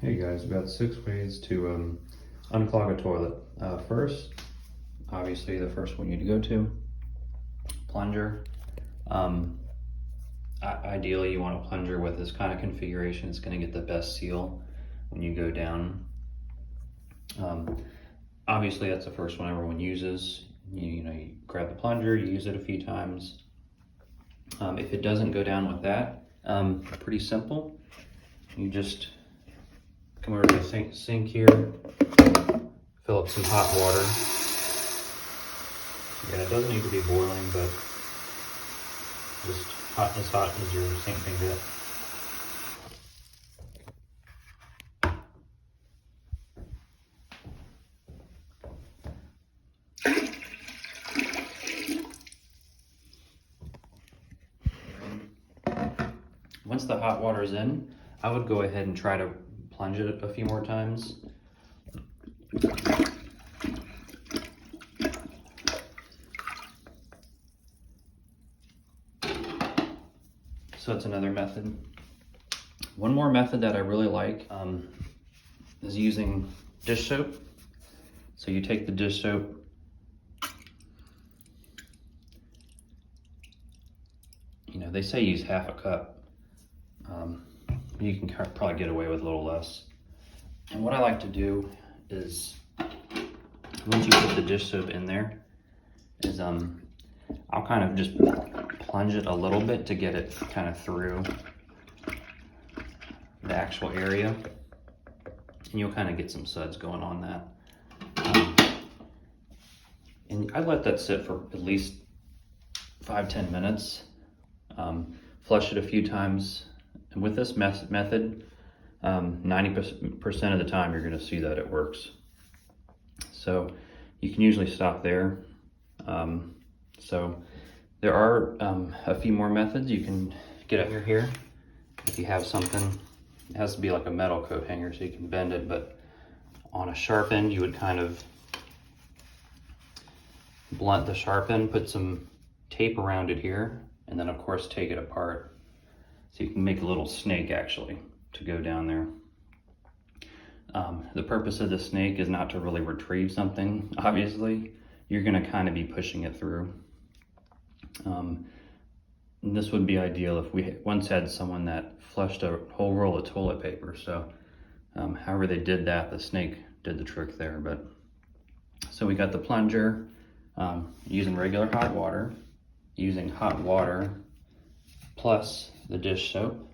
Hey guys, we've got 6 ways to unclog a toilet. First, obviously the first one you need to go to, plunger. Ideally you want a plunger with this kind of configuration. It's going to get the best seal when you go down. Obviously that's the first one everyone uses. You grab the plunger, you use it a few times. If it doesn't go down with that, pretty simple. You just come over to the sink here, fill up some hot water. Again, it doesn't need to be boiling, but just hot as your sink can get. Once the hot water is in, I would go ahead and try to plunge it a few more times. So that's another method. One more method that I really like is using dish soap. So you take the dish soap, they say use half a cup. You can probably get away with a little less. And what I like to do is, once you put the dish soap in there, is I'll kind of just plunge it a little bit to get it kind of through the actual area. And you'll kind of get some suds going on that. And I let that sit for at least 5-10 minutes. Flush it a few times. And with this method, 90% of the time you're going to see that it works. So you can usually stop there. So there are a few more methods. You can get under here if you have something. It has to be like a metal coat hanger so you can bend it, but on a sharp end you would kind of blunt the sharp end, put some tape around it here, and then of course take it apart. So you can make a little snake actually to go down there. The purpose of the snake is not to really retrieve something, obviously. You're gonna kind of be pushing it through. This would be ideal if we once had someone that flushed a whole roll of toilet paper. So however they did that, the snake did the trick there. But so we got the plunger, using regular hot water, using hot water plus the dish soap,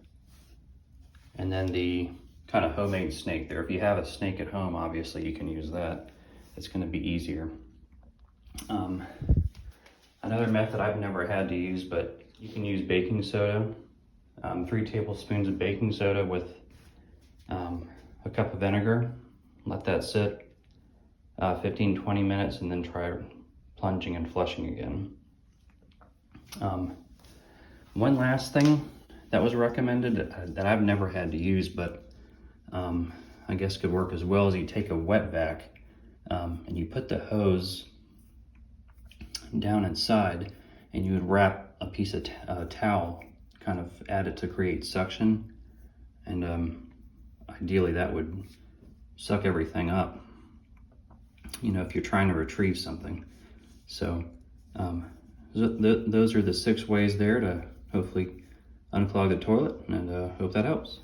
and then the kind of homemade snake there. If you have a snake at home, obviously you can use that. It's going to be easier. Another method I've never had to use, but you can use baking soda. 3 tablespoons of baking soda with a cup of vinegar. Let that sit 15-20 minutes and then try plunging and flushing again. One last thing that was recommended that I've never had to use, but I guess could work as well, is you take a wet vac and you put the hose down inside, and you would wrap a piece of towel, kind of add it to create suction, and ideally that would suck everything up, if you're trying to retrieve something. So those are the 6 ways there to hopefully unclog the toilet, and hope that helps.